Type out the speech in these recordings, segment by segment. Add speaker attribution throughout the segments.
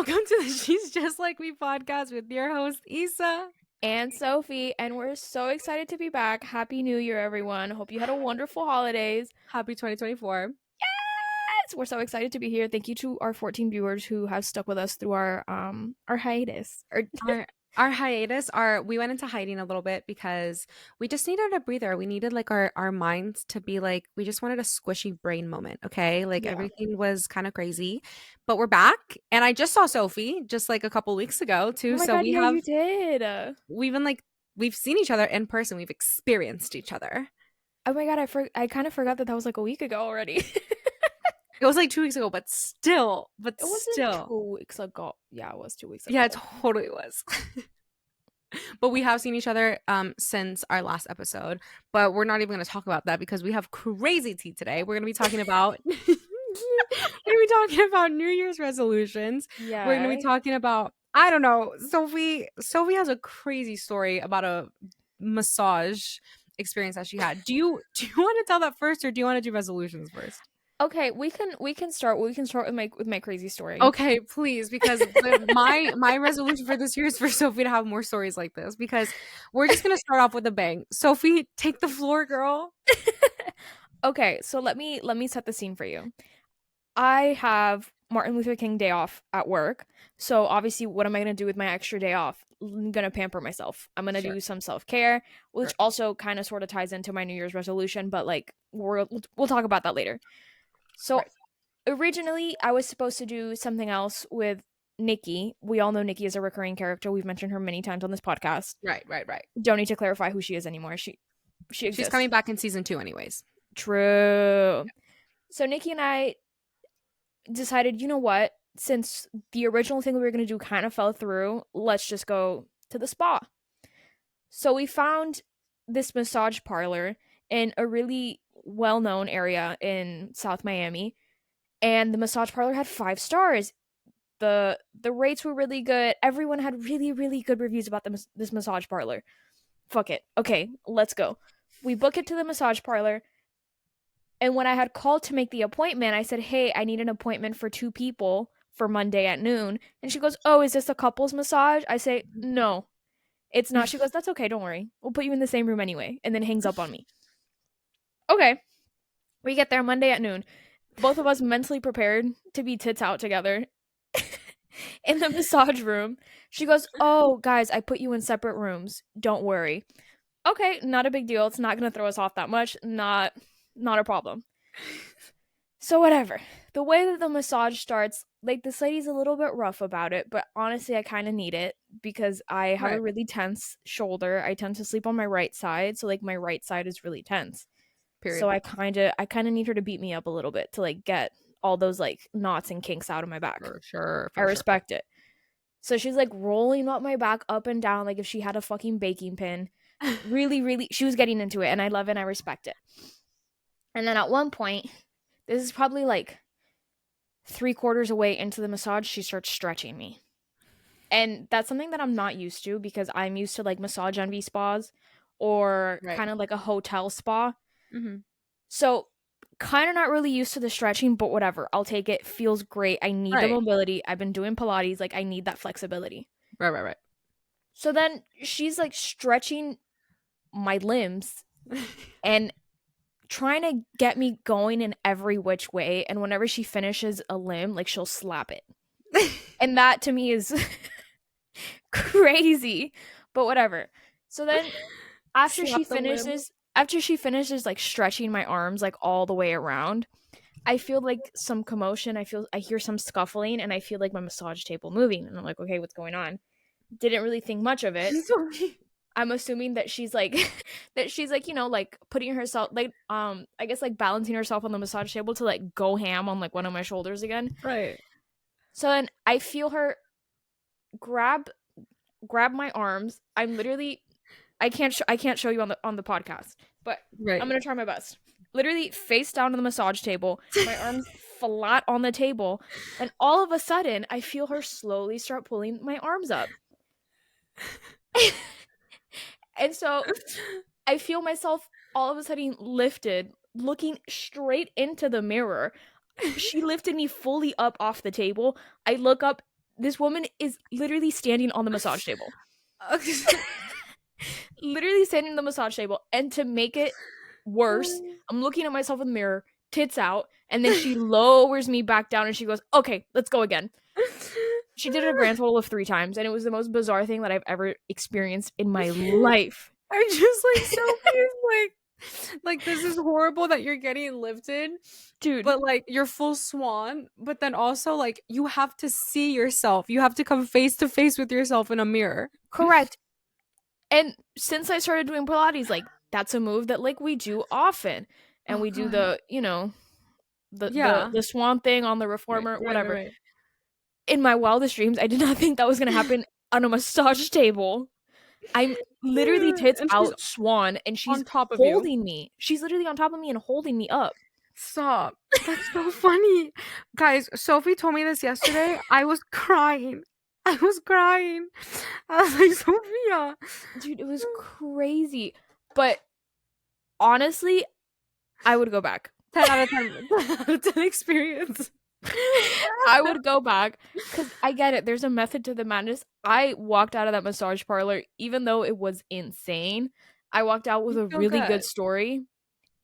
Speaker 1: Welcome to the She's Just Like Me podcast with your host, Isa
Speaker 2: and Sophie, and we're so excited to be back. Happy New Year, everyone. Hope you had a wonderful holidays.
Speaker 1: Happy 2024.
Speaker 2: Yes, we're so excited to be here. Thank you to our 14 viewers who have stuck with us through our hiatus.
Speaker 1: Our hiatus, we went into hiding a little bit because we just needed a breather. We needed like our minds to be like, we just wanted a squishy brain moment, okay? Like everything was kind of crazy, but we're back. And I just saw Sophie just like a couple weeks ago too.
Speaker 2: Oh my
Speaker 1: So
Speaker 2: God, you did.
Speaker 1: We've seen each other in person. We've experienced each other.
Speaker 2: Oh my God, I kind of forgot that was like a week ago already.
Speaker 1: It was like 2 weeks ago, but still.
Speaker 2: It wasn't 2 weeks ago. Yeah, it was 2 weeks ago.
Speaker 1: Yeah, it totally was. But we have seen each other since our last episode. But we're not even going to talk about that because we have crazy tea today. We're going to be talking about New Year's resolutions.
Speaker 2: Yeah.
Speaker 1: We're going to be talking about, I don't know, Sophie has a crazy story about a massage experience that she had. Do you want to tell that first, or do you want to do resolutions first?
Speaker 2: Okay, we can start with my crazy story.
Speaker 1: Okay, please, because my resolution for this year is for Sophie to have more stories like this, because we're just gonna start off with a bang. Sophie, take the floor, girl.
Speaker 2: Okay, so let me set the scene for you. I have Martin Luther King Day off at work, so obviously, what am I gonna do with my extra day off? I'm gonna pamper myself. I'm gonna do some self-care, which also kind of sort of ties into my New Year's resolution, but like we'll talk about that later. So originally, I was supposed to do something else with Nikki. We all know Nikki is a recurring character. We've mentioned her many times on this podcast.
Speaker 1: Right.
Speaker 2: Don't need to clarify who she is anymore. She exists.
Speaker 1: She's coming back in season 2 anyways.
Speaker 2: True. Yeah. So Nikki and I decided, you know what? Since the original thing we were going to do kind of fell through, let's just go to the spa. So we found this massage parlor in a really well-known area in South Miami, and the massage parlor had 5 stars. The rates were really good. Everyone had really, really good reviews about this massage parlor. Fuck it. Okay, let's go. We book it to the massage parlor, and when I had called to make the appointment, I said, hey, I need an appointment for 2 people for Monday at noon. And she goes, oh, is this a couples massage? I say, no, it's not. She goes, that's okay, don't worry. We'll put you in the same room anyway. And then hangs up on me. Okay. We get there Monday at noon. Both of us mentally prepared to be tits out together in the massage room. She goes, oh, guys, I put you in separate rooms. Don't worry. Okay, not a big deal. It's not going to throw us off that much. Not a problem. So whatever. The way that the massage starts, like, this lady's a little bit rough about it, but honestly, I kind of need it because I have a really tense shoulder. I tend to sleep on my right side, so like my right side is really tense. Period. So I kind of need her to beat me up a little bit to like get all those like knots and kinks out of my back.
Speaker 1: For sure.
Speaker 2: I respect it. So she's like rolling up my back up and down like if she had a fucking baking pin. Really, really, she was getting into it, and I love it and I respect it. And then at one point, this is probably like 3/4 away into the massage, she starts stretching me. And that's something that I'm not used to because I'm used to like massage envy spas or kind of like a hotel spa. Mm-hmm. So kind of not really used to the stretching, but whatever. I'll take it. Feels great. I need the mobility. I've been doing Pilates. Like I need that flexibility.
Speaker 1: Right.
Speaker 2: So then she's like stretching my limbs and trying to get me going in every which way. And whenever she finishes a limb, like she'll slap it. And that to me is crazy, but whatever. So then after she finishes like stretching my arms like all the way around, I feel like some commotion. I hear some scuffling, and I feel like my massage table moving, and I'm like, okay, what's going on? Didn't really think much of it. I'm assuming that she's like you know, like putting herself like I guess like balancing herself on the massage table to like go ham on like one of my shoulders again.
Speaker 1: Right. So
Speaker 2: then I feel her grab my arms. I'm literally I can't show you on the podcast, but I'm gonna try my best. Literally face down on the massage table, my arms flat on the table, and all of a sudden I feel her slowly start pulling my arms up. And so I feel myself all of a sudden lifted, looking straight into the mirror. She lifted me fully up off the table. I look up, This woman is literally standing on the massage table. Literally standing on the massage table. And to make it worse, I'm looking at myself in the mirror, tits out, and then she lowers me back down and she goes, okay, let's go again. She did it a grand total of 3 times, and it was the most bizarre thing that I've ever experienced in my life.
Speaker 1: I'm just like, Sophie's like this is horrible that you're getting lifted,
Speaker 2: Dude,
Speaker 1: but like you're full swan, but then also like you have to see yourself. You have to come face to face with yourself in a mirror.
Speaker 2: correct. And since I started doing Pilates, like that's a move that like we do often. And
Speaker 1: Oh
Speaker 2: we do
Speaker 1: god.
Speaker 2: the, you know,
Speaker 1: Yeah.
Speaker 2: the swan thing on the
Speaker 1: Right,
Speaker 2: reformer,
Speaker 1: right, right,
Speaker 2: whatever.
Speaker 1: right.
Speaker 2: In my wildest dreams, I did not think that was gonna happen on a massage table. I'm literally tits
Speaker 1: And she's
Speaker 2: out swan and she's
Speaker 1: on top of you.
Speaker 2: holding me. She's literally on top of me and holding me up.
Speaker 1: Stop. That's so funny. Guys, Sophie told me this yesterday. I was crying. I was crying. I was like, Sophia.
Speaker 2: Dude, it was crazy. But honestly, I would go back.
Speaker 1: 10 out of 10. 10 out of 10 experience.
Speaker 2: I would go back because I get it. There's a method to the madness. I walked out of that massage parlor, even though it was insane. I walked out with
Speaker 1: You
Speaker 2: a
Speaker 1: feel
Speaker 2: really
Speaker 1: good.
Speaker 2: good story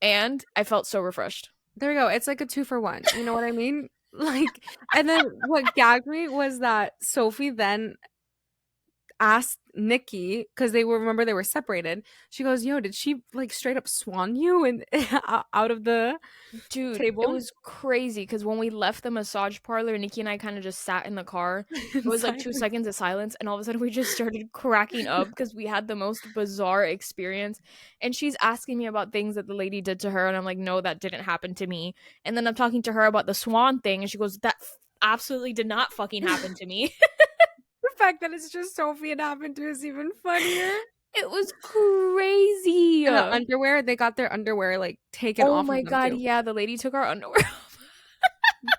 Speaker 2: and I felt so refreshed.
Speaker 1: There we go. It's like a 2 for 1. You know what I mean? Like, and then what gagged me was that Sophie then asked Nikki, because remember they were separated. She goes, yo, did she like straight up swan you and out of the
Speaker 2: Dude, it
Speaker 1: table?
Speaker 2: was crazy because when we left the massage parlor, Nikki and I kind of just sat in the car. It was like 2 seconds of silence, and all of a sudden we just started cracking up because we had the most bizarre experience. And she's asking me about things that the lady did to her, and I'm like, no, that didn't happen to me. And then I'm talking to her about the swan thing, and she goes, that absolutely did not fucking happen to me.
Speaker 1: The fact that it's just Sophie it happened to is even funnier.
Speaker 2: It was crazy.
Speaker 1: And the underwear, they got their underwear like taken
Speaker 2: Oh
Speaker 1: off of
Speaker 2: my
Speaker 1: them
Speaker 2: god,
Speaker 1: too.
Speaker 2: yeah, the lady took our underwear off.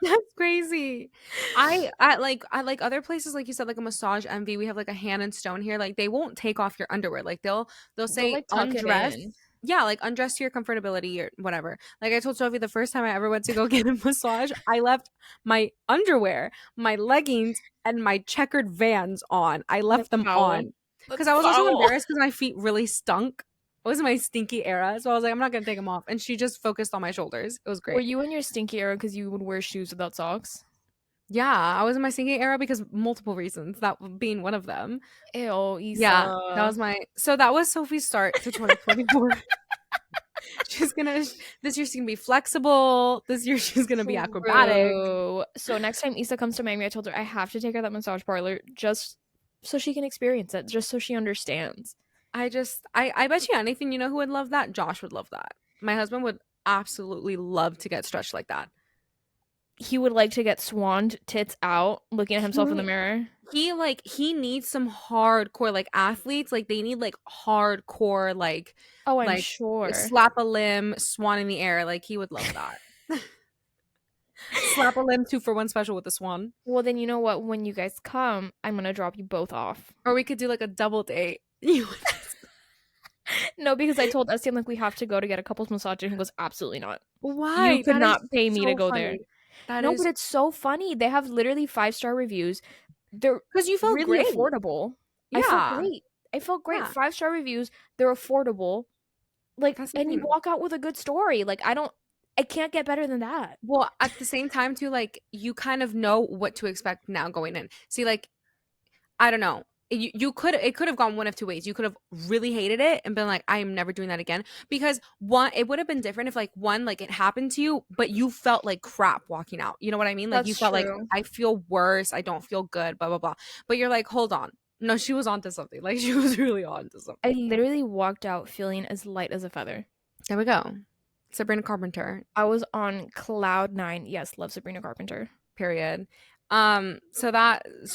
Speaker 1: That's crazy. I like other places, like you said, like a massage envy. We have like a hand and stone here. Like they won't take off your underwear. Like they'll
Speaker 2: They'll
Speaker 1: say
Speaker 2: like tuck it
Speaker 1: undress.
Speaker 2: in.
Speaker 1: Yeah, like undress to your comfortability or whatever. Like I told Sophie the first time I ever went to go get a massage, I left my underwear, my leggings, and my checkered Vans on. I left
Speaker 2: That's
Speaker 1: them
Speaker 2: foul.
Speaker 1: on because
Speaker 2: That's
Speaker 1: I was also
Speaker 2: foul.
Speaker 1: embarrassed because my feet really stunk. It was my stinky era, so I was like, I'm not gonna take them off. And she just focused on my shoulders. It was
Speaker 2: Were
Speaker 1: great.
Speaker 2: you in your stinky era because you would wear shoes without socks?
Speaker 1: Yeah, I was in my singing era because multiple reasons, that being one of them.
Speaker 2: Ew,
Speaker 1: Yeah, that
Speaker 2: Isa.
Speaker 1: was that was Sophie's start to 2024. She's gonna this year she's gonna be flexible. This year she's gonna be acrobatic.
Speaker 2: True. So next time Isa comes to Miami, I told her I have to take her to that massage parlor just so she can experience it, just so she understands.
Speaker 1: I bet you anything, you know who would love that? Josh would love that. My husband would absolutely love to get stretched like that.
Speaker 2: He would like to get swanned tits out, looking at himself in the
Speaker 1: He
Speaker 2: mirror.
Speaker 1: he needs some hardcore like athletes, like they need like hardcore
Speaker 2: Oh, I'm
Speaker 1: like
Speaker 2: sure.
Speaker 1: slap a limb, swan in the air. Like he would love that. Slap a limb 2 for 1 special with the swan.
Speaker 2: Well, then you know what? When you guys come, I'm gonna drop you both off.
Speaker 1: Or we could do like a double date.
Speaker 2: No, because I told Estienne like we have to go to get a couples massage, and he goes, absolutely not. You
Speaker 1: Why?
Speaker 2: could
Speaker 1: That is
Speaker 2: not pay me to
Speaker 1: so
Speaker 2: go there.
Speaker 1: funny. That
Speaker 2: No,
Speaker 1: is
Speaker 2: but it's so funny. They have literally 5-star reviews. They're
Speaker 1: because you felt
Speaker 2: really
Speaker 1: great.
Speaker 2: affordable. I felt
Speaker 1: Yeah.
Speaker 2: great. I felt great.
Speaker 1: Yeah.
Speaker 2: 5-star reviews. They're affordable. Like,
Speaker 1: That's the
Speaker 2: and you
Speaker 1: thing.
Speaker 2: walk out with a good story. Like, I can't get better than that.
Speaker 1: Well, at the same time too, like you kind of know what to expect now going in. See, like I don't know. It could have gone one of 2 ways. You could have really hated it and been like, I am never doing that again. Because one, it would have been different if like one, like it happened to you, but you felt like crap walking out. You know what I mean? Like you
Speaker 2: That's
Speaker 1: felt like
Speaker 2: true.
Speaker 1: I feel worse, I don't feel good, blah blah blah. But you're like, hold on. No, she was onto something. Like she was really onto
Speaker 2: I
Speaker 1: something.
Speaker 2: literally walked out feeling as light as a feather.
Speaker 1: There we go. Sabrina Carpenter,
Speaker 2: I was on cloud 9. Yes, love Sabrina Carpenter.
Speaker 1: period. So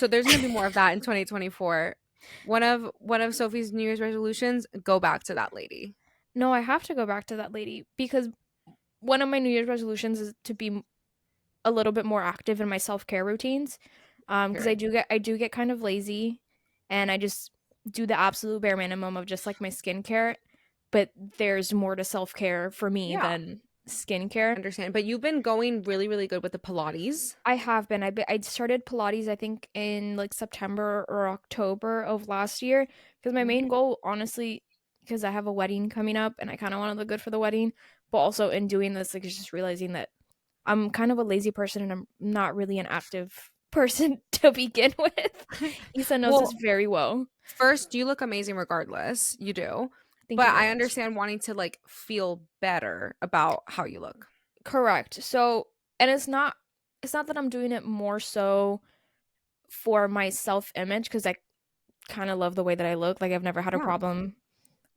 Speaker 1: there's gonna be more of that in 2024. One of Sophie's New Year's resolutions, go back to that lady.
Speaker 2: No, I have to go back to that lady because one of my New Year's resolutions is to be a little bit more active in my self-care routines. Because I do get kind of lazy and I just do the absolute bare minimum of just like my skincare, but there's more to self-care for me
Speaker 1: Yeah.
Speaker 2: skincare.
Speaker 1: Understand. But you've been going really, really good with the Pilates.
Speaker 2: I have been. I started Pilates, I think, in like September or October of last year because my
Speaker 1: Mhm.
Speaker 2: main goal, honestly, because I have a wedding coming up and I kind of want to look good for the wedding, but also in doing this, like, just realizing that I'm kind of a lazy person and I'm not really an active person to begin with. Isa knows this
Speaker 1: Well,
Speaker 2: very well.
Speaker 1: first, you look amazing regardless. You do.
Speaker 2: Thank
Speaker 1: But
Speaker 2: you very
Speaker 1: I
Speaker 2: much.
Speaker 1: understand wanting to like feel better about how you look.
Speaker 2: Correct. So, and it's not that I'm doing it more so for my self-image because I kind of love the way that I look. Like I've never had a
Speaker 1: Yeah.
Speaker 2: problem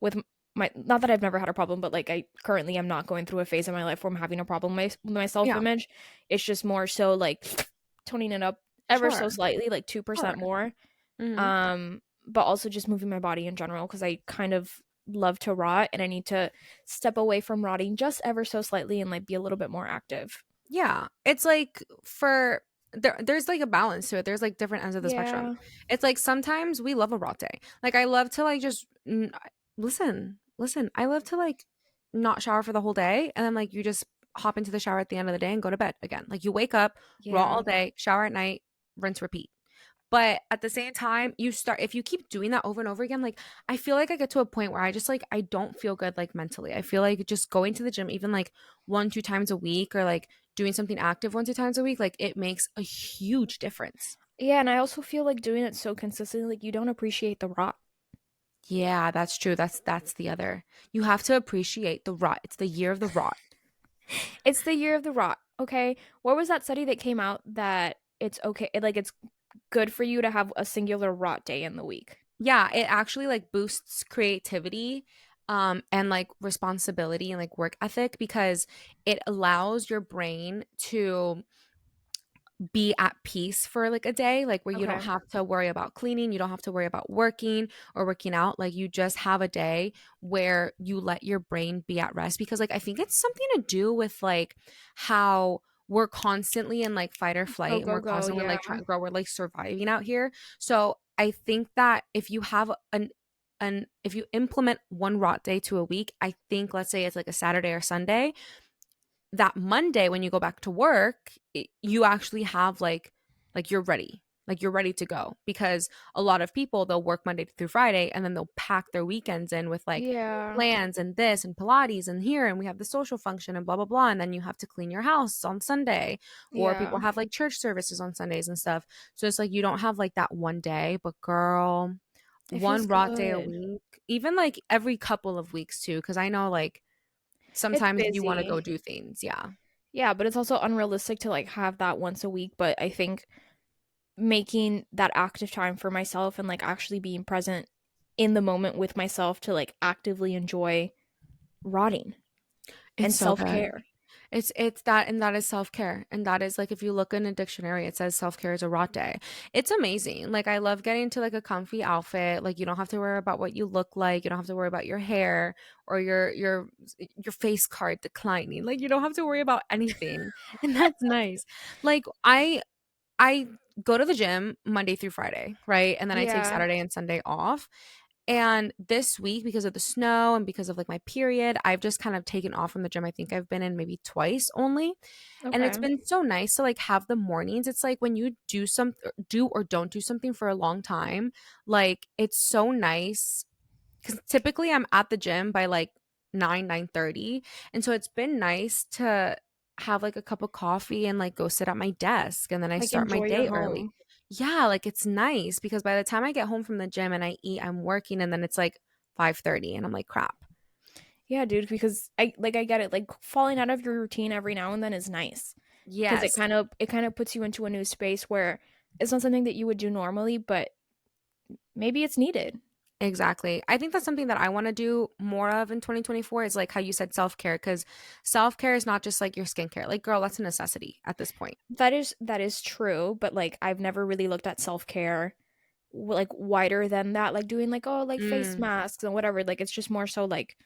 Speaker 2: with my not that I've never had a problem, but like I currently am not going through a phase in my life where I'm having a problem with my
Speaker 1: Yeah.
Speaker 2: self-image. It's just more so like toning it up ever so
Speaker 1: Sure.
Speaker 2: slightly, like
Speaker 1: Sure.
Speaker 2: 2% more.
Speaker 1: Hmm.
Speaker 2: But also just moving my body in general because I kind of love to rot and I need to step away from rotting just ever so slightly and like be a little bit more active.
Speaker 1: Yeah. It's like there's like a balance to it. There's like different ends of the spectrum.
Speaker 2: Yeah.
Speaker 1: It's like sometimes we love a raw day. Like I love to like just listen. I love to like not shower for the whole day and then like you just hop into the shower at the end of the day and go to bed again. Like you wake up raw all
Speaker 2: Yeah.
Speaker 1: day, shower at night, rinse repeat. But at the same time, you start if you keep doing that over and over again, like I feel like I get to a point where I just like I don't feel good like mentally. I feel like just going to the gym even like 1, 2 times a week or like doing something active 1, 2 times a week, like it makes a huge difference.
Speaker 2: Yeah, and I also feel like doing it so consistently, like you don't appreciate the rot.
Speaker 1: Yeah, that's true. That's the other. You have to appreciate the rot. It's the year of the rot.
Speaker 2: It's the year of the rot, okay? What was that study that came out that it's okay, like it's good for you to have a singular rot day in the week?
Speaker 1: Yeah, it actually like boosts creativity and like responsibility and like work ethic because it allows your brain to be at peace for like a day, like where you don't
Speaker 2: Okay.
Speaker 1: have to worry about cleaning, you don't have to worry about working or working out. Like you just have a day where you let your brain be at rest because like I think it's something to do with like how we're constantly in like fight or
Speaker 2: Go,
Speaker 1: flight and
Speaker 2: go,
Speaker 1: we're
Speaker 2: go.
Speaker 1: constantly
Speaker 2: Yeah.
Speaker 1: like trying to grow, we're like surviving out here. So I think that if you have an if you implement one rot day to a week, I think let's say it's like a Saturday or Sunday, that Monday when you go back to work, you actually have like you're ready. Like you're ready to go because a lot of people they'll work Monday through Friday and then they'll pack their weekends in with like
Speaker 2: Yeah.
Speaker 1: plans and this and Pilates and here and we have the social function and blah blah blah and then you have to clean your house on Sunday or people
Speaker 2: Yeah.
Speaker 1: have like church services on Sundays and stuff. So it's like you don't have like that one day, but girl,
Speaker 2: It feels
Speaker 1: one rot day a
Speaker 2: good.
Speaker 1: week, even like every couple of weeks too because I know like
Speaker 2: It's
Speaker 1: sometimes you want to go
Speaker 2: busy.
Speaker 1: do things. Yeah.
Speaker 2: Yeah, but it's also unrealistic to like have that once a week, but I think making that active time for myself and like actually being present in the moment with myself to like actively enjoy rotting
Speaker 1: It's
Speaker 2: and
Speaker 1: so good.
Speaker 2: self-care.
Speaker 1: It's that and that is self-care. And that is like if you look in a dictionary, it says self-care is a rot day. It's amazing. Like I love getting into like a comfy outfit. Like you don't have to worry about what you look like. You don't have to worry about your hair or your face card declining. Like you don't have to worry about anything. And that's nice. Like I go to the gym Monday through Friday, right? And then I take
Speaker 2: Yeah.
Speaker 1: Saturday and Sunday off. And this week, because of the snow and because of like my period, I've just kind of taken off from the gym. I think I've been in maybe twice only. And it's
Speaker 2: Okay.
Speaker 1: been so nice to like have the mornings. It's like when you do or don't do something for a long time, like it's so nice because typically I'm at the gym by like 9:30, and so it's been nice to have like a cup of coffee and like go sit at my desk and then I
Speaker 2: Like
Speaker 1: start my
Speaker 2: enjoy your
Speaker 1: day early.
Speaker 2: home.
Speaker 1: Yeah, like it's nice because by the time I get home from the gym and I eat, I'm working and then it's like 5:30 and I'm like crap.
Speaker 2: Yeah, dude, because I get it. Like falling out of your routine every now and then is nice because it
Speaker 1: Yes,
Speaker 2: kind of it kind of puts you into a new space where it's not something that you would do normally, but maybe it's needed.
Speaker 1: exactly. I think that's something that I want to do more of in 2024 is like how you said self-care because self-care is not just like your skincare. Like girl, that's a necessity at this point.
Speaker 2: That is true, but like I've never really looked at self-care like wider than that, like doing like oh like face
Speaker 1: Mm.
Speaker 2: masks and whatever. Like it's just more so like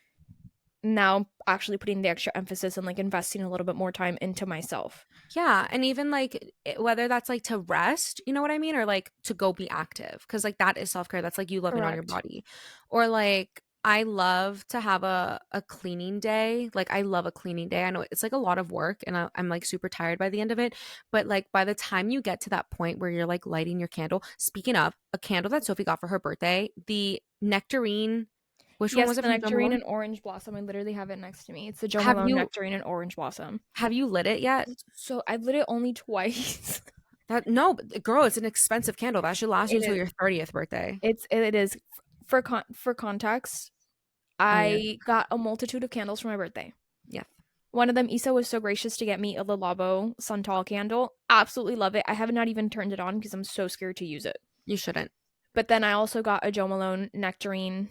Speaker 2: now actually putting the extra emphasis and like investing a little bit more time into myself.
Speaker 1: Yeah, and even like whether that's like to rest, you know what I mean, or like to go be active, because like that is self care. That's like you loving on your
Speaker 2: Correct.
Speaker 1: body, or like I love to have a cleaning day. Like I love a cleaning day. I know it's like a lot of work and I'm like super tired by the end of it. But like by the time you get to that point where you're like lighting your candle, speaking of a candle that Sophie got for her birthday, the nectarine, which one
Speaker 2: Yes,
Speaker 1: was it
Speaker 2: the
Speaker 1: from Jo
Speaker 2: nectarine
Speaker 1: Malone?
Speaker 2: and orange blossom. I literally have it next to me. It's the Jo
Speaker 1: Have
Speaker 2: Malone
Speaker 1: you
Speaker 2: nectarine and orange blossom.
Speaker 1: have you lit it yet?
Speaker 2: So I've lit it only twice.
Speaker 1: That no, but girl, it's an expensive candle. That should last you
Speaker 2: It
Speaker 1: until
Speaker 2: is.
Speaker 1: your 30th birthday.
Speaker 2: It is for context.
Speaker 1: Oh yeah.
Speaker 2: I got a multitude of candles for my birthday.
Speaker 1: Yeah.
Speaker 2: One of them, Isa was so gracious to get me a Le Labo Santal candle. Absolutely love it. I have not even turned it on because I'm so scared to use it.
Speaker 1: You shouldn't.
Speaker 2: But then I also got a Jo Malone
Speaker 1: Nectarine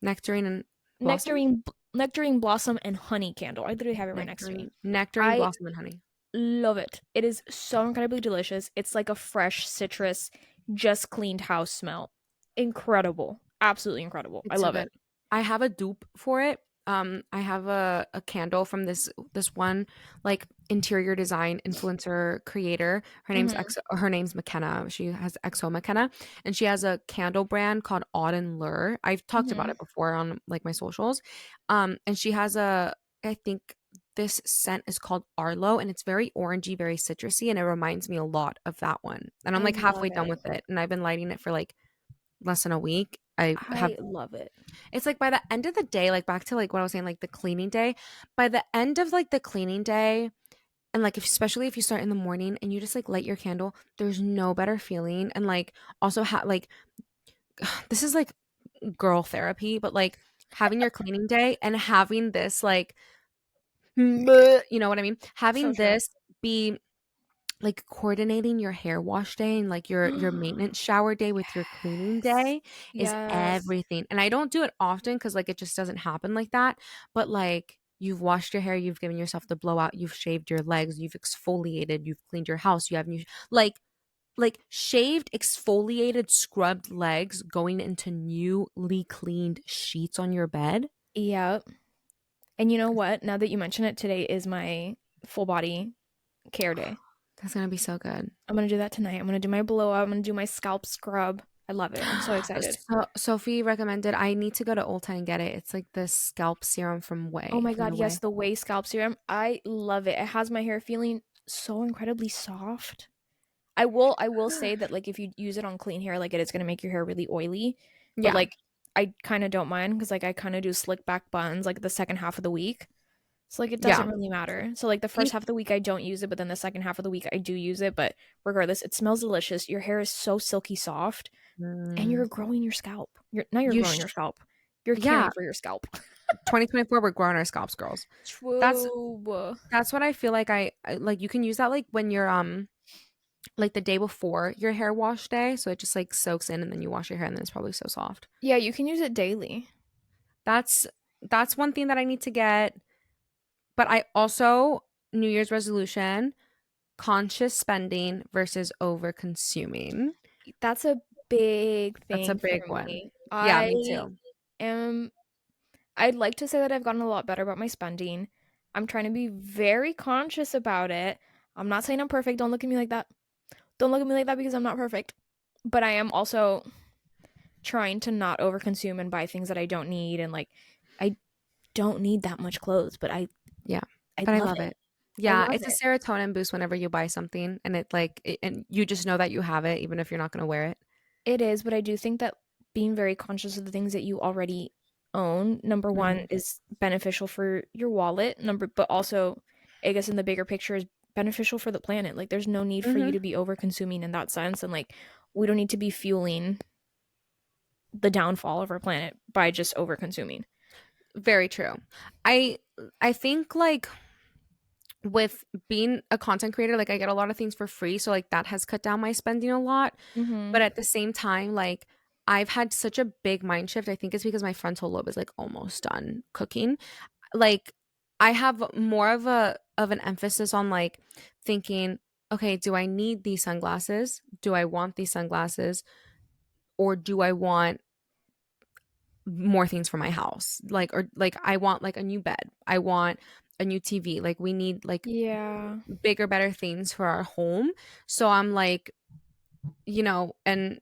Speaker 1: and blossom?
Speaker 2: nectarine blossom and honey candle. I literally have it right next to me.
Speaker 1: Nectarine,
Speaker 2: I
Speaker 1: blossom, and honey.
Speaker 2: love it. It is so incredibly delicious. It's like a fresh citrus, just cleaned house smell. Incredible. Absolutely incredible. I
Speaker 1: It's so
Speaker 2: love
Speaker 1: good.
Speaker 2: it.
Speaker 1: I have a dupe for it. I have a candle from this one like interior design influencer creator.
Speaker 2: Hmm.
Speaker 1: Her name's McKenna. She has XO McKenna, and she has a candle brand called Odd and Lure. I've talked about
Speaker 2: Hmm.
Speaker 1: it before on like my socials. And she has I think this scent is called Arlo, and it's very orangey, very citrusy, and it reminds me a lot of that one. And I'm
Speaker 2: I
Speaker 1: like
Speaker 2: love
Speaker 1: halfway done
Speaker 2: it.
Speaker 1: with it, and I've been lighting it for like less than a week. I have
Speaker 2: I love it.
Speaker 1: it's like by the end of the day, like back to like what I was saying, like the cleaning day, by the end of like the cleaning day, and like if, especially if you start in the morning and you just like light your candle, there's no better feeling. And like also like this is like girl therapy, but like having your cleaning day and having this like you know what I mean?
Speaker 2: So
Speaker 1: Having
Speaker 2: true.
Speaker 1: this be like coordinating your hair wash day and like your maintenance shower day with your cleaning
Speaker 2: Yes.
Speaker 1: day is
Speaker 2: Yes.
Speaker 1: everything. And I don't do it often because like it just doesn't happen like that. But like you've washed your hair, you've given yourself the blowout, you've shaved your legs, you've exfoliated, you've cleaned your house, you have new like shaved, exfoliated, scrubbed legs going into newly cleaned sheets on your bed.
Speaker 2: Yep. And you know what? Now that you mention it, today is my full body care day.
Speaker 1: That's gonna be so good.
Speaker 2: I'm gonna do that tonight. I'm gonna do my blowout. I'm gonna do my scalp scrub. I love it. I'm so excited.
Speaker 1: So Sophie recommended I need to go to Ulta and get it. It's like the scalp serum
Speaker 2: Oh my
Speaker 1: From
Speaker 2: god,
Speaker 1: the
Speaker 2: yes,
Speaker 1: Way.
Speaker 2: the Way scalp serum. I love it. It has my hair feeling so incredibly soft. I will say that like if you use it on clean hair like it is gonna make your hair really oily. But
Speaker 1: Yeah.
Speaker 2: like I kind of don't mind because like I kind of do slick back buns like the second half of the week. So like it
Speaker 1: Yeah.
Speaker 2: doesn't really matter. So like the first
Speaker 1: E-
Speaker 2: half of the week I don't use it, but then the second half of the week I do use it. But regardless, it smells delicious. Your hair is so silky soft, and
Speaker 1: Mm,
Speaker 2: you're growing your scalp. You're
Speaker 1: you
Speaker 2: growing
Speaker 1: sh
Speaker 2: your scalp. You're caring
Speaker 1: yeah,
Speaker 2: for your scalp.
Speaker 1: 2024 we're growing our scalps, girls. That's
Speaker 2: True.
Speaker 1: that's what I feel like I like you can use that like when you're like the day before your hair wash day, so it just like soaks in and then you wash your hair and then it's probably so soft.
Speaker 2: Yeah, you can use it daily.
Speaker 1: That's that's one thing that I need to get, but I also New Year's resolution, conscious spending versus over consuming.
Speaker 2: That's a big
Speaker 1: That's a
Speaker 2: thing for
Speaker 1: big one.
Speaker 2: me.
Speaker 1: Yeah,
Speaker 2: I
Speaker 1: me too.
Speaker 2: am I'd like to say that I've gotten a lot better about my spending. I'm trying to be very conscious about it. I'm not saying I'm perfect. Don't look at me like that. Don't look at me like that because I'm not perfect. But I am also trying to not overconsume and buy things that I don't need and like I don't need that much clothes, but
Speaker 1: Yeah,
Speaker 2: I
Speaker 1: but I
Speaker 2: love
Speaker 1: love
Speaker 2: it.
Speaker 1: it.
Speaker 2: I
Speaker 1: Yeah,
Speaker 2: love
Speaker 1: it's a
Speaker 2: it.
Speaker 1: serotonin boost whenever you buy something and and you just know that you have it even if you're not going to wear it.
Speaker 2: It is, but I do think that being very conscious of the things that you already own, number one,
Speaker 1: Mhm.
Speaker 2: is beneficial for your wallet. But also, I guess in the bigger picture, is beneficial for the planet. Like, there's no need for you
Speaker 1: Mhm.
Speaker 2: to be over consuming in that sense, and like, we don't need to be fueling the downfall of our planet by just over consuming.
Speaker 1: Very true. I I think like with being a content creator, like I get a lot of things for free, so like that has cut down my spending a lot. But
Speaker 2: Mm-hmm.
Speaker 1: at the same time, like I've had such a big mind shift. I think it's because my frontal lobe is like almost done cooking. Like I have more of an emphasis on like thinking, okay, do I need these sunglasses? Do I want these sunglasses? Or do I want more things for my house? Like or like I want like a new bed. I want a new TV. Like we need like
Speaker 2: Yeah.
Speaker 1: bigger, better things for our home. So I'm like, and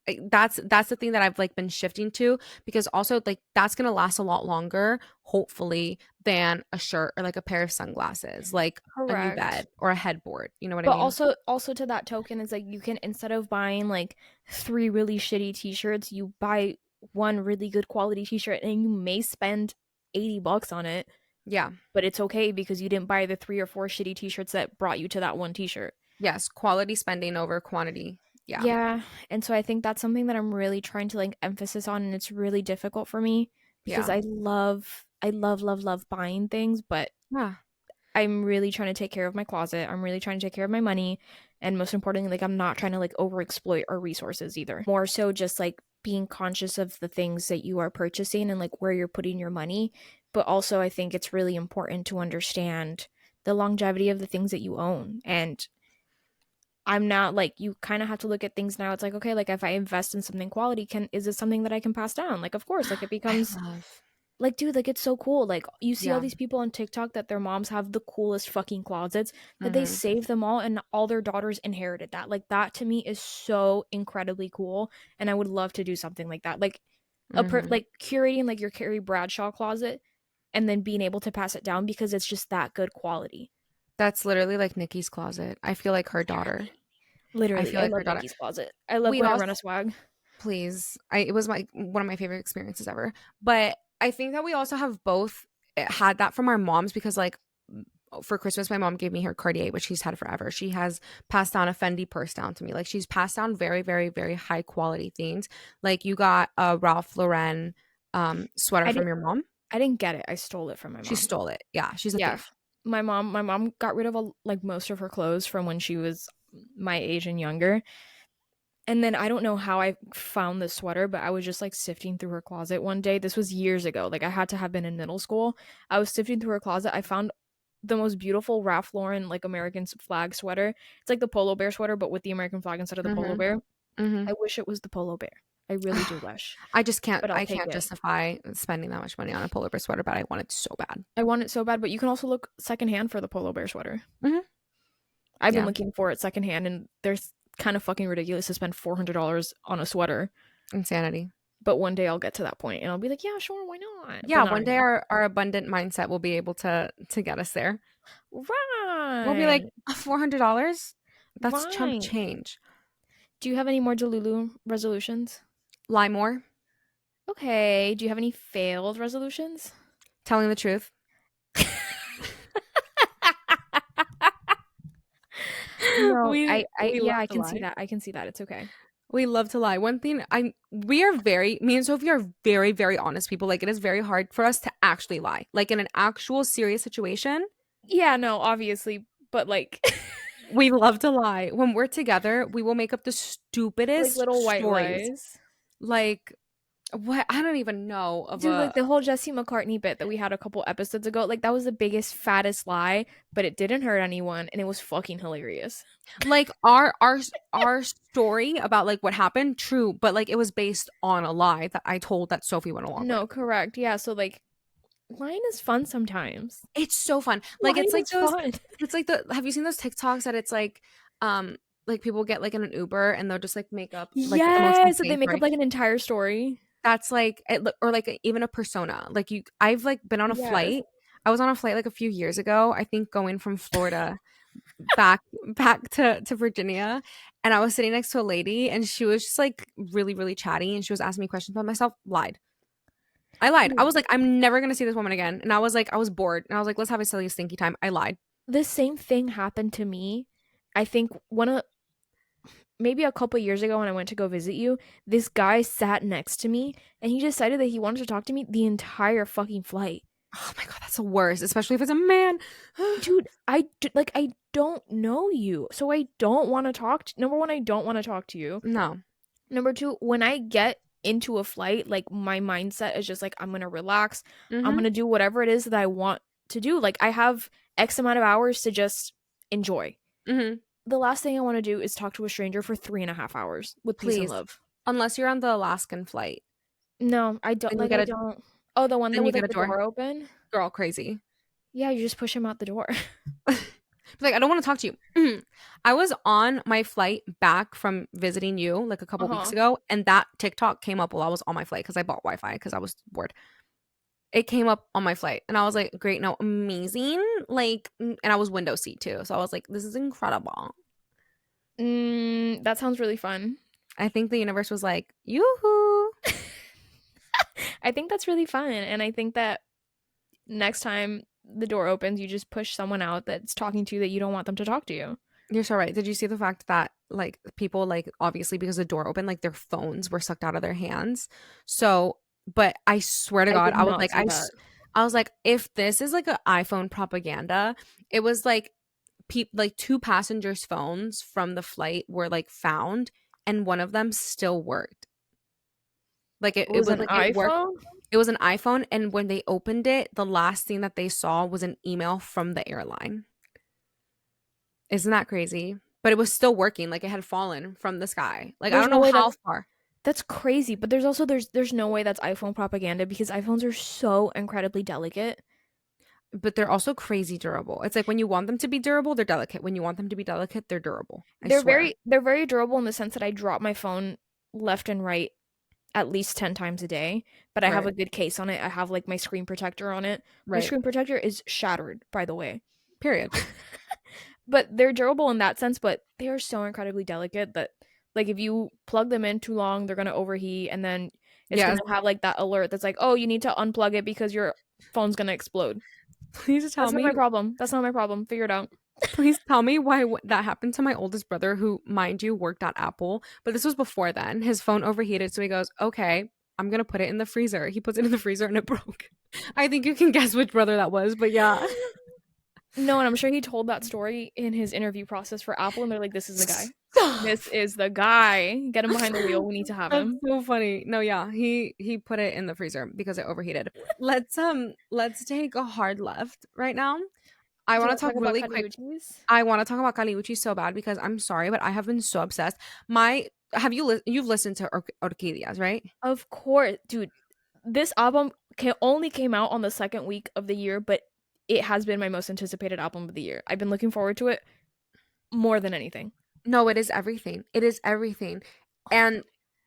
Speaker 1: That's the thing that I've like been shifting to, because also like that's gonna last a lot longer, hopefully, than a shirt or like a pair of sunglasses, like a new
Speaker 2: Correct.
Speaker 1: bed or a headboard. You know what I
Speaker 2: But
Speaker 1: mean?
Speaker 2: also to that token is like you can, instead of buying like three really shitty t-shirts, you buy one really good quality t-shirt and you may spend $80 on it,
Speaker 1: Yeah.
Speaker 2: but it's okay because you didn't buy the three or four shitty t-shirts that brought you to that one t-shirt.
Speaker 1: Yes. Quality spending over quantity. Yeah.
Speaker 2: Yeah, and so I think that's something that I'm really trying to like emphasis on, and it's really difficult for me because
Speaker 1: Yeah.
Speaker 2: I love buying things, but
Speaker 1: Yeah.
Speaker 2: I'm really trying to take care of my closet. I'm really trying to take care of my money. And most importantly, like I'm not trying to like overexploit our resources either. More so just like being conscious of the things that you are purchasing and like where you're putting your money. But also I think it's really important to understand the longevity of the things that you own. And I'm not like, you kind of have to look at things now. It's like, okay, like if I invest in something quality, can is it something that I can pass down? Like of course, like it
Speaker 1: I
Speaker 2: becomes
Speaker 1: love.
Speaker 2: like, dude, like it's so cool. Like you see all
Speaker 1: Yeah.
Speaker 2: these people on TikTok that their moms have the coolest fucking closets, that they
Speaker 1: Mm-hmm.
Speaker 2: save them all and all their daughters inherited that. Like that to me is so incredibly cool, and I would love to do something like that. Like
Speaker 1: Mm-hmm.
Speaker 2: like curating like your Carrie Bradshaw closet and then being able to pass it down because it's just that good quality.
Speaker 1: That's literally like Nikki's closet. I feel like her daughter. I
Speaker 2: Literally,
Speaker 1: feel
Speaker 2: I
Speaker 1: like
Speaker 2: love
Speaker 1: her daughter.
Speaker 2: Nikki's closet. I love
Speaker 1: We
Speaker 2: when I
Speaker 1: also
Speaker 2: run a swag.
Speaker 1: Please. I It was my one of my favorite experiences ever. But I think that we also have both had that from our moms, because like for Christmas my mom gave me her Cartier, which she's had forever. She has passed down a Fendi purse down to me. Like she's passed down very, very, very high quality things. Like you got a Ralph Lauren sweater
Speaker 2: I
Speaker 1: from
Speaker 2: did
Speaker 1: your mom.
Speaker 2: I didn't get it. I stole it from my
Speaker 1: She
Speaker 2: mom.
Speaker 1: stole it. Yeah, she's a
Speaker 2: Yeah.
Speaker 1: thief.
Speaker 2: My mom got rid of like most of her clothes from when she was my age and younger. And then I don't know how I found this sweater, but I was just like sifting through her closet one day. This was years ago. Like I had to have been in middle school. I was sifting through her closet. I found the most beautiful Ralph Lauren like American flag sweater. It's like the polo bear sweater, but with the American flag instead of the polo
Speaker 1: Mhm.
Speaker 2: bear.
Speaker 1: Mhm.
Speaker 2: I wish it was the polo bear. I really do wish,
Speaker 1: I just can't
Speaker 2: but I'll
Speaker 1: I
Speaker 2: take
Speaker 1: can't
Speaker 2: it.
Speaker 1: justify spending that much money on a polar bear sweater, but I want it so bad.
Speaker 2: I want it so bad, but you can also look secondhand for the polo bear sweater.
Speaker 1: Mhm.
Speaker 2: I've been
Speaker 1: Yeah.
Speaker 2: looking for it secondhand, and there's kind of fucking ridiculous to spend $400 on a sweater.
Speaker 1: Insanity.
Speaker 2: But one day I'll get to that point and I'll be like, yeah, sure, why not? But
Speaker 1: Yeah,
Speaker 2: not
Speaker 1: one
Speaker 2: right
Speaker 1: day
Speaker 2: now.
Speaker 1: our abundant mindset will be able to get us there. We'll be like,
Speaker 2: Right.
Speaker 1: $400? That's chump
Speaker 2: Right.
Speaker 1: change.
Speaker 2: Do you have any more Delulu resolutions?
Speaker 1: Lie more,
Speaker 2: Okay. Do you have any failed resolutions?
Speaker 1: telling the truth.
Speaker 2: No,
Speaker 1: We love
Speaker 2: yeah, I
Speaker 1: to
Speaker 2: can see
Speaker 1: lie.
Speaker 2: that. I can see that. It's okay.
Speaker 1: We love to lie. One thing I we are very me and Sophie are very, very honest people. Like it is very hard for us to actually lie. Like in an actual serious situation,
Speaker 2: Yeah, no, obviously, but like
Speaker 1: we love to lie. When we're together, we will make up the
Speaker 2: like
Speaker 1: stupidest
Speaker 2: little white
Speaker 1: stories.
Speaker 2: lies.
Speaker 1: Like what, I don't even know of
Speaker 2: Dude, like
Speaker 1: a
Speaker 2: the whole Jesse McCartney bit that we had a couple episodes ago, like that was the biggest, fattest lie, but it didn't hurt anyone and it was fucking hilarious.
Speaker 1: like our story about like what happened, true, but like it was based on a lie that I told that Sophie went along with.
Speaker 2: No, correct. Yeah, so like lying is fun sometimes.
Speaker 1: It's so fun. Like
Speaker 2: Lying is fun.
Speaker 1: it's like the have you seen those TikToks that it's like people get like in an Uber and they'll just like make up like the most
Speaker 2: Yes, so they
Speaker 1: insane
Speaker 2: make up
Speaker 1: story.
Speaker 2: like an entire story.
Speaker 1: That's like or like even a persona. Like you I've like been on a
Speaker 2: Yes.
Speaker 1: flight. I was on a flight like a few years ago, I think going from Florida back to Virginia, and I was sitting next to a lady and she was just like really, really chatty and she was asking me questions about myself. I lied. I
Speaker 2: Dude,
Speaker 1: was like, I'm never gonna see this woman again. And I was like, I was bored. And I was like, let's have a silly stinky time. I lied.
Speaker 2: the same thing happened to me. I think one of maybe a couple years ago when I went to go visit you, this guy sat next to me and he decided that he wanted to talk to me the entire fucking flight.
Speaker 1: Oh my god, that's the worst, especially if it's a man.
Speaker 2: Dude, like I don't know you. So I don't want to talk to number one, I don't want to talk to you.
Speaker 1: No.
Speaker 2: Number two, when I get into a flight, like my mindset is just like I'm gonna relax. I'm
Speaker 1: Mm-hmm.
Speaker 2: gonna do whatever it is that I want to do. Like I have X amount of hours to just enjoy.
Speaker 1: Mm-hmm.
Speaker 2: The last thing I want to do is talk to a stranger for 3.5 hours with peace and
Speaker 1: Please.
Speaker 2: love.
Speaker 1: Unless you're on the Alaskan flight.
Speaker 2: No, I don't
Speaker 1: Then you
Speaker 2: like
Speaker 1: get
Speaker 2: I
Speaker 1: a
Speaker 2: don't. Oh, the one that
Speaker 1: then you
Speaker 2: with
Speaker 1: get
Speaker 2: like
Speaker 1: a
Speaker 2: the
Speaker 1: door.
Speaker 2: door open?
Speaker 1: Girl crazy.
Speaker 2: Yeah, you just push him out the door.
Speaker 1: Like, I don't want to talk to you. I was on my flight back from visiting you like a couple weeks
Speaker 2: Uh-huh.
Speaker 1: ago, and that TikTok came up while I was on my flight because I bought Wi-Fi because I was bored. It came up on my flight, and I was like, "Great, no, amazing!" Like, and I was window seat too, so I was like, "This is incredible."
Speaker 2: That sounds really fun.
Speaker 1: I think the universe was like, "Yoo-hoo!"
Speaker 2: I think that's really fun, and I think that next time the door opens, you just push someone out that's talking to you that you don't want them to talk to you.
Speaker 1: You're so right. Did you see the fact that like people like obviously because the door opened, like their phones were sucked out of their hands? So, but I swear to
Speaker 2: I
Speaker 1: God,
Speaker 2: did
Speaker 1: I was
Speaker 2: not
Speaker 1: like,
Speaker 2: see that.
Speaker 1: I was like, if this is like an iPhone propaganda, it was like like two passengers' phones from the flight were like found, and one of them still worked. Like
Speaker 2: It
Speaker 1: it
Speaker 2: was
Speaker 1: was
Speaker 2: an
Speaker 1: like it worked.
Speaker 2: iPhone?
Speaker 1: It was an iPhone, and when they opened it, the last thing that they saw was an email from the airline. Isn't that crazy? But it was still working, like it had fallen from the sky. Like I
Speaker 2: There's
Speaker 1: don't
Speaker 2: no
Speaker 1: know
Speaker 2: way
Speaker 1: how
Speaker 2: that's
Speaker 1: far,
Speaker 2: that's crazy, but there's also there's no way that's iPhone propaganda because iPhones are so incredibly delicate.
Speaker 1: but they're also crazy durable. It's like when you want them to be durable, they're delicate. When you want them to be delicate, they're durable. I swear.
Speaker 2: They're very durable in the sense that I drop my phone left and right at least 10 times a day, but I have
Speaker 1: Right.
Speaker 2: a good case on it. I have like my screen protector on it. My
Speaker 1: Right.
Speaker 2: screen protector is shattered, by the way.
Speaker 1: Period.
Speaker 2: But they're durable in that sense, but they are so incredibly delicate that like if you plug them in too long, they're going to overheat and then it's going
Speaker 1: Yes.
Speaker 2: to have like that alert that's like, "Oh, you need to unplug it because your phone's going to explode."
Speaker 1: Please tell
Speaker 2: That's not my
Speaker 1: me.
Speaker 2: problem. That's not my problem. Figure it out.
Speaker 1: Please tell me why that happened to my oldest brother, who, mind you, worked at Apple. But this was before then. His phone overheated, so he goes, "Okay, I'm gonna put it in the freezer." He puts it in the freezer and it broke. I think you can guess which brother that was, but yeah.
Speaker 2: No, and I'm sure he told that story in his interview process for Apple, and they're like, "This is the guy.
Speaker 1: Stop.
Speaker 2: This is the guy. Get him behind the wheel. We need to have
Speaker 1: That's
Speaker 2: him."
Speaker 1: so funny. No, yeah, he put it in the freezer because it overheated. Let's take a hard left right now. I
Speaker 2: Do you
Speaker 1: want
Speaker 2: want
Speaker 1: to
Speaker 2: to
Speaker 1: talk
Speaker 2: talk about
Speaker 1: really quick.
Speaker 2: Caliuchis?
Speaker 1: I want to talk about Caliucci so bad because I'm sorry, but I have been so obsessed. My have you you've listened to Orquídeas, right?
Speaker 2: Of course, dude. This album only came out on the second week of the year, but it has been my most anticipated album of the year. I've been looking forward to it more than anything.
Speaker 1: No, it is everything. It is everything.
Speaker 2: Oh my
Speaker 1: And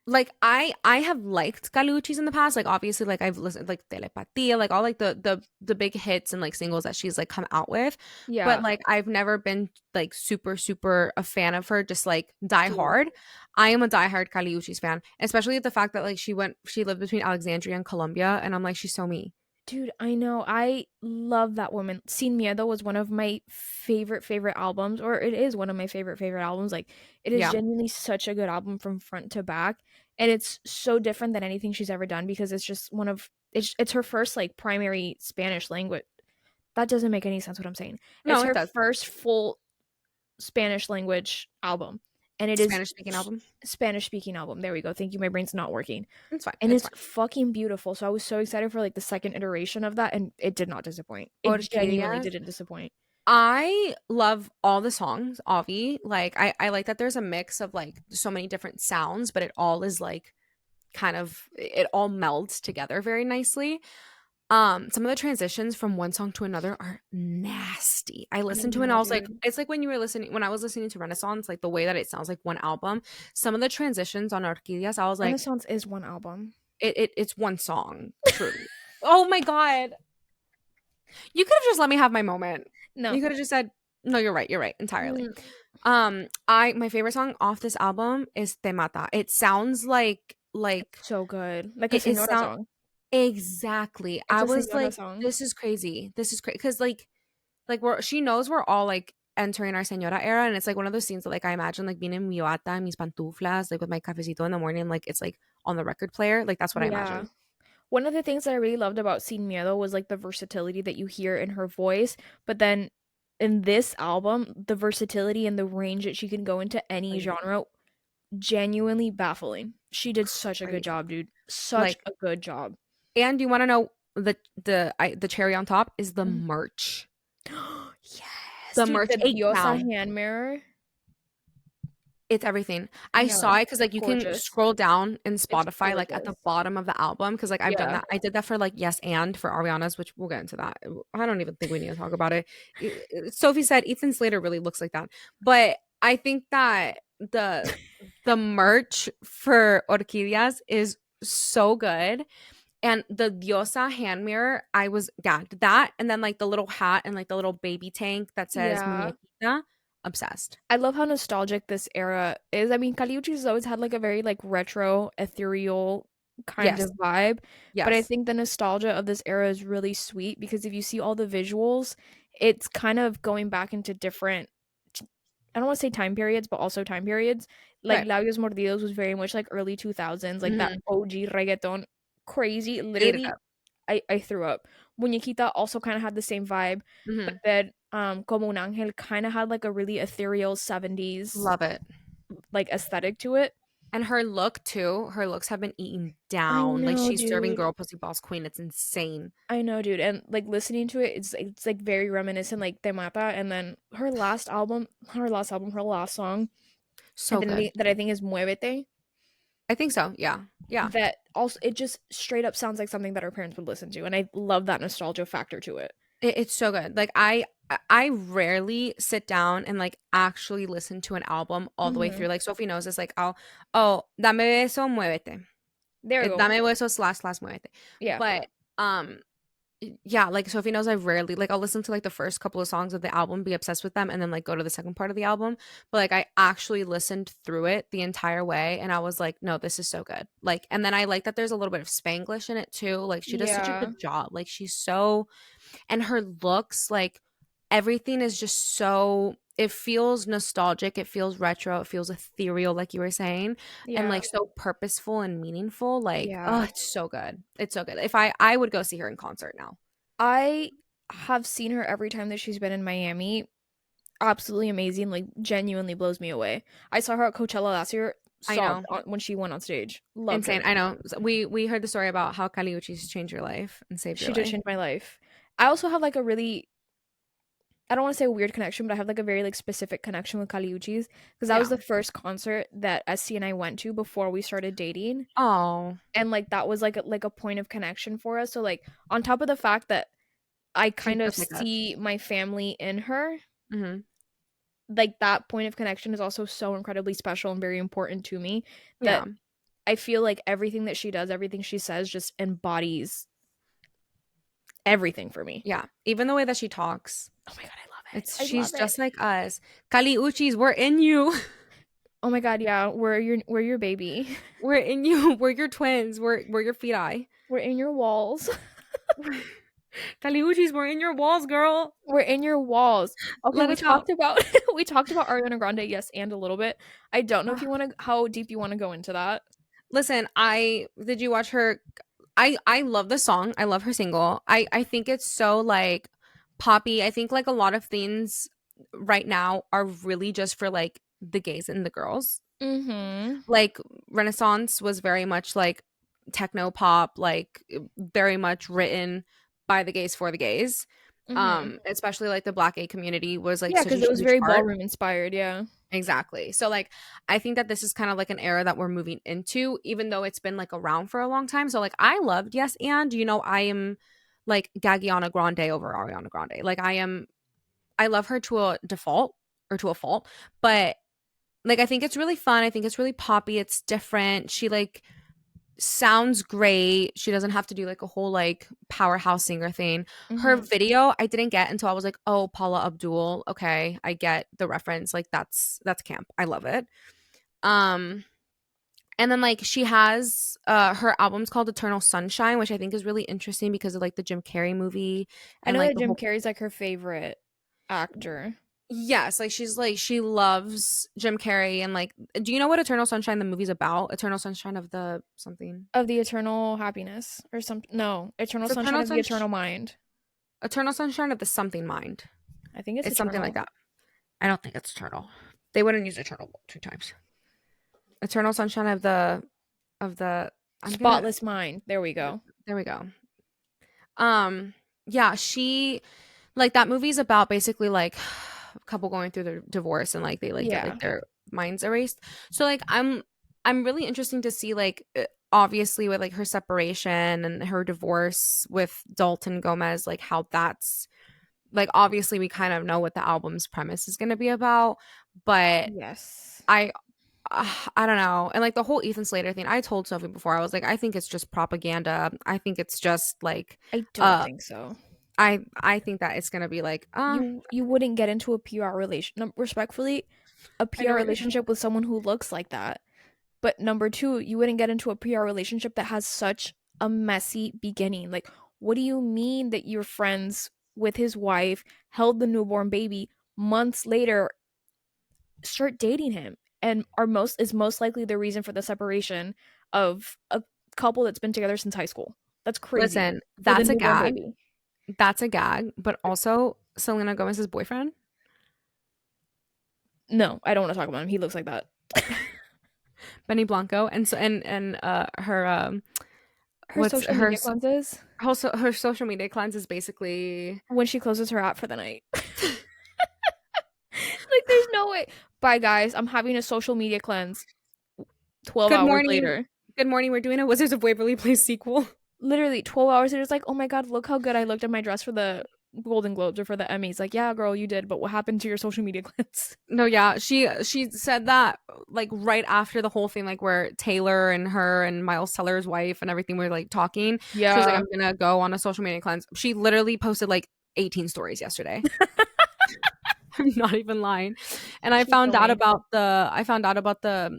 Speaker 1: like I have liked Galuchis in the past. Like obviously like I've listened like Telepatía, like all like the big hits and like singles that she's like come out with. But
Speaker 2: yeah,
Speaker 1: like I've never been like super a fan of her, just like die
Speaker 2: dude.
Speaker 1: hard. I am a diehard Caliuchis fan, especially the fact that like she lived between Alexandria and Colombia, and I'm like she's so me.
Speaker 2: Dude, I know. I love that woman. Sin Miedo was one of my favorite albums, or it is one of my favorite albums. Like, it is
Speaker 1: Yeah.
Speaker 2: genuinely such a good album from front to back, and it's so different than anything she's ever done because it's just one of it's her first like primary Spanish language. That doesn't make any sense what I'm saying. It's
Speaker 1: No, it
Speaker 2: her
Speaker 1: does.
Speaker 2: first full Spanish language album, and it is
Speaker 1: Spanish speaking album.
Speaker 2: Spanish speaking album. There we go. Thank you. My brain's not working.
Speaker 1: It's fine.
Speaker 2: And
Speaker 1: It's
Speaker 2: it's
Speaker 1: fine.
Speaker 2: fucking beautiful. So I was so excited for like the second iteration of that, and it did not disappoint. It genuinely
Speaker 1: Orquídeas.
Speaker 2: didn't disappoint.
Speaker 1: I love all the songs, Avi. Like I like that there's a mix of like so many different sounds, but it all is like kind of it all melds together very nicely. Some of the transitions from one song to another are nasty. I
Speaker 2: I
Speaker 1: listened to it and
Speaker 2: know,
Speaker 1: I was like,
Speaker 2: dude.
Speaker 1: it's like when you were listening when I was listening to Renaissance, like the way that it sounds like one album. Some of the transitions on Orquídeas, I was like,
Speaker 2: Renaissance is one album.
Speaker 1: it's one song, truly. Oh my god. You could have just let me have my moment.
Speaker 2: No.
Speaker 1: You could have just said, "No, you're right entirely."
Speaker 2: Mm,
Speaker 1: I my favorite song off this album is Te Mata. It sounds like
Speaker 2: so good. Like a
Speaker 1: it
Speaker 2: Senora
Speaker 1: sound
Speaker 2: song.
Speaker 1: exactly.
Speaker 2: It's
Speaker 1: I
Speaker 2: a
Speaker 1: was
Speaker 2: Senora
Speaker 1: like,
Speaker 2: song.
Speaker 1: this is crazy. This is crazy because like we're she knows we're all like entering our Señora era, and it's like one of those scenes that like I imagine like being in mi bata, mis pantuflas, like with my cafecito in the morning, like it's like on the record player. Like that's what I
Speaker 2: Yeah.
Speaker 1: imagine.
Speaker 2: One of the things that I really loved about Sin Miedo was like the versatility that you hear in her voice, but then in this album, the versatility and the range that she can go into any
Speaker 1: Crazy,
Speaker 2: genre genuinely baffling. She did such a good
Speaker 1: crazy.
Speaker 2: job, dude. Such
Speaker 1: Like,
Speaker 2: a good job.
Speaker 1: and you want to know the cherry on top is the
Speaker 2: Mhm.
Speaker 1: merch.
Speaker 2: Yes,
Speaker 1: The
Speaker 2: dude,
Speaker 1: merch,
Speaker 2: the
Speaker 1: a
Speaker 2: Diosa
Speaker 1: gown.
Speaker 2: hand mirror.
Speaker 1: It's everything. I
Speaker 2: Yeah,
Speaker 1: saw it because,
Speaker 2: it's
Speaker 1: like, you can
Speaker 2: gorgeous.
Speaker 1: scroll down in
Speaker 2: It's
Speaker 1: Spotify, like, at the
Speaker 2: gorgeous.
Speaker 1: bottom of the album because, like, I've done
Speaker 2: Yeah.
Speaker 1: that. I did that for, like, Yes and for Ariana's, which we'll get into that. I don't even think we need to talk about it. Sophie said Ethan Slater really looks like that. But I think that the merch for Orquídeas is so good. And the Diosa hand mirror, I was gagged. That and then, like, the little hat and, like, the little baby tank that says
Speaker 2: Yeah.
Speaker 1: Muñequita, obsessed.
Speaker 2: I love how nostalgic this era is. I mean, Caliucci's has always had like a very like retro, ethereal kind
Speaker 1: Yes.
Speaker 2: of vibe, but I
Speaker 1: Yes.
Speaker 2: think the nostalgia of this era is really sweet because if you see all the visuals, it's kind of going back into different I don't want to say time periods, but also time periods. Like
Speaker 1: Right.
Speaker 2: Labios Mordidos was very much like early 2000s, like that
Speaker 1: Mhm.
Speaker 2: OG reggaeton, crazy.
Speaker 1: Ate it
Speaker 2: Literally,
Speaker 1: up.
Speaker 2: I threw up. Muñequita also kind of had the same vibe, but
Speaker 1: Mhm.
Speaker 2: then Como un Ángel kind of had like a really ethereal 70s
Speaker 1: Love it.
Speaker 2: like aesthetic to it.
Speaker 1: And her look too, her looks have been eaten
Speaker 2: I
Speaker 1: down. Like,
Speaker 2: know,
Speaker 1: she's serving
Speaker 2: dude.
Speaker 1: girl pussy boss queen. It's insane.
Speaker 2: I know, dude. And like listening to it, it's like very reminiscent, like Te Mata, and then her last song,
Speaker 1: So good.
Speaker 2: that I think is Muévete.
Speaker 1: I think so. Yeah. Yeah.
Speaker 2: That also it just straight up sounds like something that our parents would listen to, and I love that nostalgia factor to it.
Speaker 1: It's so good. Like, I rarely sit down and, like, actually listen to an album all the way
Speaker 2: Hmm.
Speaker 1: through. Like, Sophie knows this. Like, I'll oh, dame beso, muévete.
Speaker 2: There we go.
Speaker 1: Dame beso slash muévete.
Speaker 2: Yeah.
Speaker 1: But yeah, like, Sophie knows I rarely, like, I'll listen to, like, the first couple of songs of the album, be obsessed with them, and then, like, go to the second part of the album. But, like, I actually listened through it the entire way, and I was like, "No, this is so good." Like, and then I like that there's a little bit of Spanglish in it too. Like, she does such a
Speaker 2: Yeah.
Speaker 1: good job. Like, she's so, and her looks, like, everything is just so, it feels nostalgic, it feels retro, it feels ethereal, like you were saying, and,
Speaker 2: Yeah.
Speaker 1: like, so purposeful and meaningful. Like, oh,
Speaker 2: Yeah.
Speaker 1: it's so good. It's so good. If I would go see her in concert now.
Speaker 2: I have seen her every time that she's been in Miami. Absolutely amazing, like genuinely blows me away. I saw her at Coachella last year,
Speaker 1: I
Speaker 2: sobbed
Speaker 1: know.
Speaker 2: when she went on stage. Loved
Speaker 1: Insane.
Speaker 2: her.
Speaker 1: I know. We heard the story about how Kali Uchis changed your life and saved your
Speaker 2: She did
Speaker 1: life.
Speaker 2: change my life. I also have like a really I don't want to say a weird connection, but I have like a very like specific connection with Caliucci's because that was
Speaker 1: Yeah.
Speaker 2: the first concert that SC and I went to before we started dating.
Speaker 1: Oh,
Speaker 2: And like that was like a point of connection for us. So like on top of the fact that I
Speaker 1: she's
Speaker 2: kind of
Speaker 1: just like us.
Speaker 2: see my family in her,
Speaker 1: Mhm.
Speaker 2: like that point of connection is also so incredibly special and very important to me
Speaker 1: Yeah.
Speaker 2: that I feel like everything that she does, everything she says just embodies everything for me.
Speaker 1: Yeah. Even the way that she talks,
Speaker 2: Oh my god, I love it.
Speaker 1: it's
Speaker 2: I
Speaker 1: she's
Speaker 2: love it.
Speaker 1: just like us. Kali Uchis, we're in you.
Speaker 2: Oh my god, yeah, we're your baby.
Speaker 1: We're in you. We're your twins. We're your feti.
Speaker 2: We're in your walls.
Speaker 1: Kali Uchis, we're in your walls, girl.
Speaker 2: We're in your walls. Okay,
Speaker 1: Let
Speaker 2: we
Speaker 1: us out.
Speaker 2: talked about we talked about Ariana Grande, yes, and a little bit. I don't know if you
Speaker 1: Ugh.
Speaker 2: want to how deep you want to go into that.
Speaker 1: Listen, I did you watch her, I love the song. I love her single. I think it's so, like, poppy. I think, like, a lot of things right now are really just for, like, the gays and the girls.
Speaker 2: Mhm.
Speaker 1: Like, Renaissance was very much like techno pop, like, very much written by the gays for the gays.
Speaker 2: Mhm.
Speaker 1: Especially, like, the Black gay community was, like,
Speaker 2: Yeah,
Speaker 1: such a
Speaker 2: because it was
Speaker 1: huge
Speaker 2: very
Speaker 1: part.
Speaker 2: ballroom inspired, yeah.
Speaker 1: Exactly. So, like, I think that this is kind of like an era that we're moving into, even though it's been, like, around for a long time. So, like, I loved Yes and, I am, like, Gagiana Grande over Ariana Grande. Like, I love her to a default, or to a fault, but, like, I think it's really fun. I think it's really poppy. It's different. She, like, sounds great. She doesn't have to do, like, a whole, like, powerhouse singer thing. Her
Speaker 2: Mhm.
Speaker 1: video I didn't get until I was like, "Oh, Paula Abdul. Okay, I get the reference. Like, that's camp. I love it." Um and then, like, she has her album's called Eternal Sunshine, which I think is really interesting because of, like, the Jim Carrey movie
Speaker 2: I
Speaker 1: and,
Speaker 2: know
Speaker 1: like,
Speaker 2: that
Speaker 1: the
Speaker 2: Jim
Speaker 1: whole.
Speaker 2: Carrey's like her favorite actor
Speaker 1: Yes, like, she's like, she loves Jim Carrey, and, like, do you know what Eternal Sunshine the movie's about? Eternal Sunshine of the something.
Speaker 2: of the Eternal Happiness or something. No, Eternal
Speaker 1: It's
Speaker 2: Sunshine of the Eternal Mind.
Speaker 1: Eternal Sunshine of the something mind.
Speaker 2: I think it's
Speaker 1: It's something like
Speaker 2: Eternal.
Speaker 1: that. I don't think it's Eternal. They wouldn't use Eternal two times. Eternal Sunshine of the I'm gonna
Speaker 2: Spotless Mind. There we go.
Speaker 1: there we go. Yeah, she, like, that movie's about basically, like, a couple going through their divorce, and, like, they, like, get,
Speaker 2: Yeah.
Speaker 1: like, minds erased. So like I'm really interested to see like obviously with like her separation and her divorce with Dalton Gomez, like how that's like obviously we kind of know what the album's premise is going to be about, but
Speaker 2: Yes.
Speaker 1: I I don't know. And like the whole Ethan Slater thing, I told Sophie before, I was like, I think it's just propaganda. I think it's just like
Speaker 2: I don't
Speaker 1: uh
Speaker 2: think so.
Speaker 1: I think that it's gonna be like,
Speaker 2: You wouldn't get into a PR relation respectfully, a
Speaker 1: I know
Speaker 2: PR
Speaker 1: what you're saying.
Speaker 2: relationship with someone who looks like that. But number two, you wouldn't get into a PR relationship that has such a messy beginning. Like, what do you mean that you're friends with his wife, held the newborn baby, months later start dating him, and are most likely the reason for the separation of a couple that's been together since high school. That's crazy.
Speaker 1: Listen,
Speaker 2: With a newborn baby.
Speaker 1: that's a gag, but also Selena Gomez's boyfriend,
Speaker 2: No, I don't want to talk about him. He looks like that.
Speaker 1: Benny Blanco, and so her
Speaker 2: Her
Speaker 1: what's
Speaker 2: social media cleanses
Speaker 1: her social media cleanse is basically
Speaker 2: when she closes her app for the night. Like, there's no way. Bye, guys. I'm having a social media cleanse. 12
Speaker 1: good
Speaker 2: hours
Speaker 1: morning,
Speaker 2: later.
Speaker 1: good morning. We're doing a Wizards of Waverly Place sequel.
Speaker 2: Literally 12 hours later, it's like, oh my God, look how good I looked at my dress for the Golden Globes or for the Emmys. Like, yeah, girl, you did, but what happened to your social media cleanse?
Speaker 1: No, yeah, she said that like right after the whole thing, like where Taylor and her and Miles Teller's wife and everything were like talking. She was like,
Speaker 2: Yeah.
Speaker 1: I'm gonna go on a social media cleanse. She literally posted like 18 stories yesterday. I'm not even lying. And
Speaker 2: She's so me.
Speaker 1: I found out about the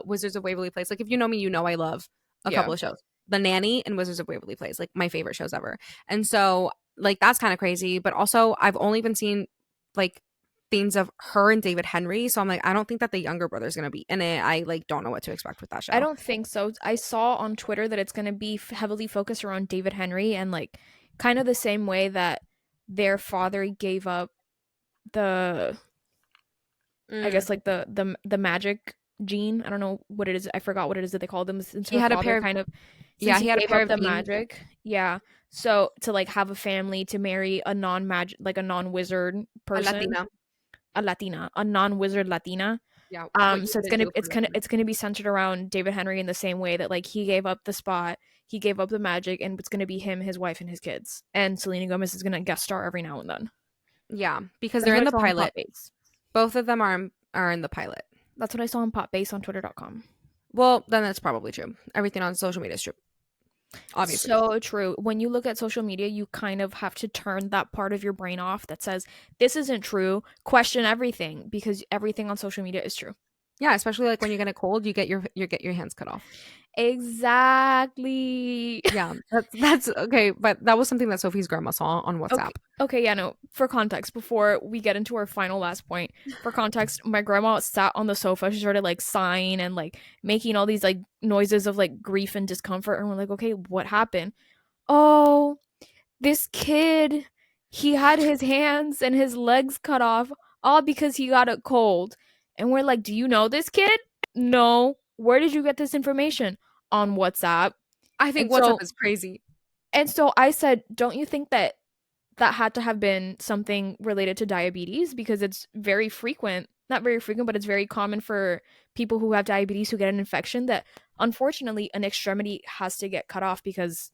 Speaker 1: Wizards of Waverly Place. Like if you know me, you know I love a
Speaker 2: Yeah.
Speaker 1: couple of shows. The Nanny and Wizards of Waverly Place, like my favorite shows ever. And so like that's kind of crazy, but also I've only been seeing like things of her and David Henry. So I'm like, I don't think that the younger brother's gonna be in it. I like don't know what to expect with that
Speaker 2: I
Speaker 1: show.
Speaker 2: don't think so. I saw on Twitter that it's going to be heavily focused around David Henry and like kind of the same way that their father gave up the I
Speaker 1: Mm.
Speaker 2: guess like the magic gene. I don't know what it is. I forgot what it is that they called them since
Speaker 1: He
Speaker 2: her
Speaker 1: had a
Speaker 2: father
Speaker 1: pair of
Speaker 2: kind of since
Speaker 1: yeah,
Speaker 2: he
Speaker 1: he had a
Speaker 2: gave
Speaker 1: pair
Speaker 2: up
Speaker 1: of
Speaker 2: the
Speaker 1: jeans.
Speaker 2: magic. Yeah. So to like have a family to marry a non-magic like a non-wizard
Speaker 1: A
Speaker 2: person,
Speaker 1: Latina.
Speaker 2: a Latina, a non-wizard Latina.
Speaker 1: Yeah, what you
Speaker 2: So
Speaker 1: wouldn't do for Latina.
Speaker 2: it's gonna be centered around David Henry in the same way that like he gave up the spot, he gave up the magic, and it's gonna be him, his wife, and his kids. And Selena Gomez is gonna guest star every now and then.
Speaker 1: Yeah, because
Speaker 2: That's
Speaker 1: they're
Speaker 2: what
Speaker 1: in
Speaker 2: I
Speaker 1: the
Speaker 2: saw on Pop
Speaker 1: pilot.
Speaker 2: Base.
Speaker 1: Both of them are in the pilot.
Speaker 2: That's what I saw on Pop Base on Twitter.com.
Speaker 1: Well, then that's probably true. Everything on social media is true, obviously.
Speaker 2: So true. When you look at social media, you kind of have to turn that part of your brain off that says this isn't true. Question everything because everything on social media is true.
Speaker 1: Yeah, especially like when you get a cold, you get your hands cut off.
Speaker 2: Exactly.
Speaker 1: Yeah, that's okay. But that was something that Sophie's grandma saw on
Speaker 2: Okay.
Speaker 1: WhatsApp.
Speaker 2: Okay, yeah, no. For context, before we get into our final last point, for context, my grandma sat on the sofa. She started like sighing and like making all these like noises of like grief and discomfort. And we're like, okay, what happened? Oh, this kid, he had his hands and his legs cut off all because he got a cold. And we're like, do you know this kid? No. Where did you get this information? On WhatsApp.
Speaker 1: I think
Speaker 2: And
Speaker 1: WhatsApp
Speaker 2: so
Speaker 1: is crazy.
Speaker 2: I said, don't you think that that had to have been something related to diabetes because it's very frequent, not very frequent, but it's very common for people who have diabetes who get an infection that unfortunately an extremity has to get cut off because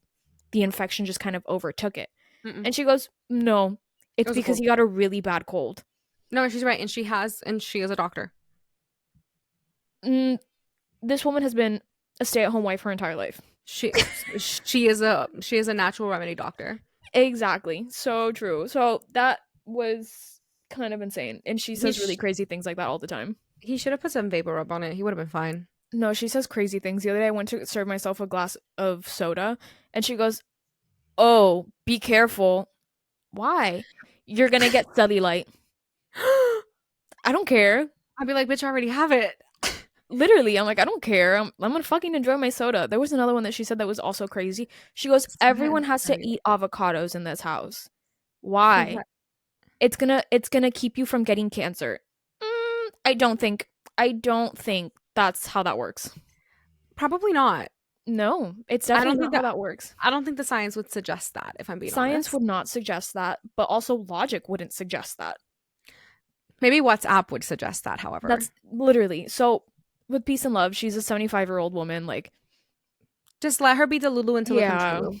Speaker 2: the infection just kind of overtook it.
Speaker 1: Mm-mm.
Speaker 2: And she goes, "No,
Speaker 1: It
Speaker 2: it's
Speaker 1: was a
Speaker 2: because
Speaker 1: cold.
Speaker 2: he got a really bad cold."
Speaker 1: No, she's right, and she is a doctor.
Speaker 2: Mm, this woman has been a stay-at-home wife her entire life.
Speaker 1: She she is a natural remedy doctor.
Speaker 2: Exactly. So true. So that was kind of insane. And she
Speaker 1: He
Speaker 2: says really
Speaker 1: sh-
Speaker 2: crazy things like that all the time.
Speaker 1: he should have put some vapor rub on it. He would have been fine.
Speaker 2: No, she says crazy things. The other day I went to serve myself a glass of soda and she goes, "Oh, be careful." Why? You're gonna get cellulite. I don't care.
Speaker 1: I'd be like, bitch, I already have it.
Speaker 2: Literally, I'm like, I don't care. I'm gonna fucking enjoy my soda. There was another one that she said that was also crazy. She goes,
Speaker 1: Soda
Speaker 2: everyone has to
Speaker 1: and
Speaker 2: eat avocados in this house.
Speaker 1: for
Speaker 2: Why?
Speaker 1: what?
Speaker 2: It's gonna keep you from getting cancer. I don't think that's how that works.
Speaker 1: Probably not.
Speaker 2: No, it's
Speaker 1: I
Speaker 2: definitely
Speaker 1: don't think
Speaker 2: not how
Speaker 1: that
Speaker 2: that works.
Speaker 1: I don't think the science would suggest that, if I'm being
Speaker 2: Science
Speaker 1: honest.
Speaker 2: would not suggest that, but also logic wouldn't suggest that.
Speaker 1: Maybe WhatsApp would suggest that, however.
Speaker 2: That's literally so. With peace and love, she's a 75-year-old woman. Like,
Speaker 1: Just let her be Delulu until it comes
Speaker 2: yeah,
Speaker 1: true.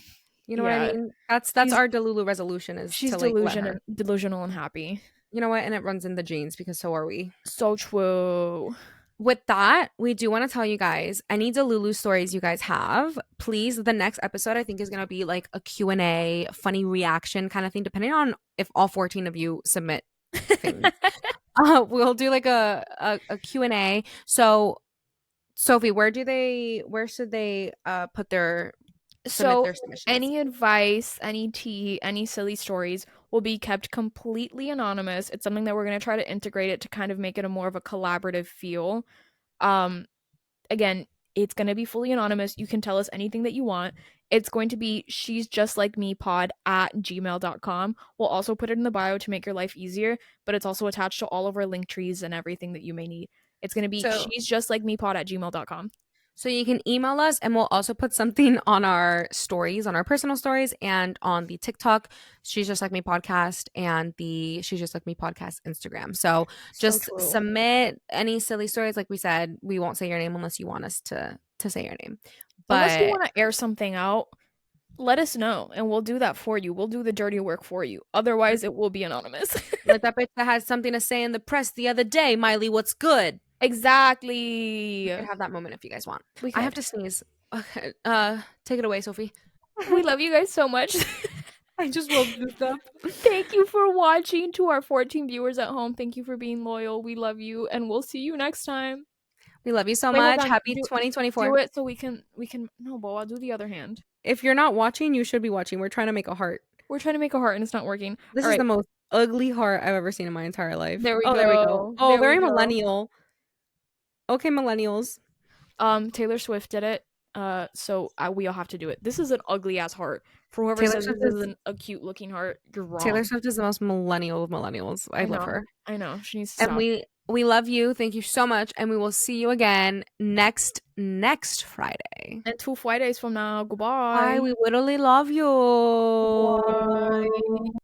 Speaker 1: You know what I
Speaker 2: yeah,
Speaker 1: mean? That's
Speaker 2: she's
Speaker 1: our Delulu resolution is
Speaker 2: she's
Speaker 1: to like let her.
Speaker 2: delusional and happy.
Speaker 1: You know what? And it runs in the genes because so are we.
Speaker 2: So true.
Speaker 1: With that, we do want to tell you guys any Delulu stories you guys have. Please, the next episode I think is going to be like a Q&A, funny reaction kind of thing, depending on if all 14 of you submit things. We'll do like a Q&A. So, Sophie, where should they submit
Speaker 2: So,
Speaker 1: their submissions?
Speaker 2: any advice, any tea, any silly stories will be kept completely anonymous. It's something that we're going to try to integrate it to kind of make it a more of a collaborative feel. Um, Again, it's going to be fully anonymous. You can tell us anything that you want. It's going to be she's just like me pod at gmail.com. We'll also put it in the bio to make your life easier, but it's also attached to all of our link trees and everything that you may need. It's going to be
Speaker 1: So
Speaker 2: she's just like me pod at gmail.com.
Speaker 1: So you can email us and we'll also put something on our stories, on our personal stories and on the TikTok She's Just Like Me podcast and the She's Just Like Me podcast Instagram. So
Speaker 2: So
Speaker 1: just
Speaker 2: true.
Speaker 1: submit any silly stories. Like we said, we won't say your name unless you want us to say your name.
Speaker 2: Unless you
Speaker 1: But
Speaker 2: want to air something out, let us know and we'll do that for you. We'll do the dirty work for you. Otherwise, it will be anonymous.
Speaker 1: like that bitch that had something to say in the press the other day, Miley, what's good? We
Speaker 2: Exactly.
Speaker 1: could have that moment if you guys want.
Speaker 2: We
Speaker 1: I have
Speaker 2: could.
Speaker 1: to sneeze. Okay. Take it away, Sophie.
Speaker 2: We love you guys so much.
Speaker 1: I just woke this up.
Speaker 2: Thank you for watching. To our 14 viewers at home, thank you for being loyal. We love you, and we'll see you next time.
Speaker 1: We love you so
Speaker 2: Wait, hold
Speaker 1: much.
Speaker 2: on.
Speaker 1: Happy
Speaker 2: Do
Speaker 1: 2024.
Speaker 2: it so we can. No, Bo, I'll do the other hand.
Speaker 1: If you're not watching, you should be watching. We're trying to make a heart.
Speaker 2: We're trying to make a heart, and it's not working.
Speaker 1: This
Speaker 2: All
Speaker 1: is the
Speaker 2: right,
Speaker 1: most ugly heart I've ever seen in my entire life.
Speaker 2: there we
Speaker 1: Oh, there we go.
Speaker 2: go.
Speaker 1: Oh,
Speaker 2: There we
Speaker 1: very
Speaker 2: go.
Speaker 1: millennial. Okay, millennials.
Speaker 2: Taylor Swift did it. So we all have to do it. This is an ugly ass heart. For whoever
Speaker 1: Taylor
Speaker 2: says
Speaker 1: Swift
Speaker 2: this
Speaker 1: is
Speaker 2: isn't a cute looking heart, you're
Speaker 1: Taylor
Speaker 2: wrong.
Speaker 1: Swift is the most millennial of millennials. I
Speaker 2: I
Speaker 1: love
Speaker 2: know.
Speaker 1: her.
Speaker 2: I know. She needs to
Speaker 1: And
Speaker 2: stop.
Speaker 1: we love you. Thank you so much. And we will see you again next Friday.
Speaker 2: And 2 Fridays from now.
Speaker 1: Bye.
Speaker 2: Goodbye.
Speaker 1: We literally love you.
Speaker 2: Bye.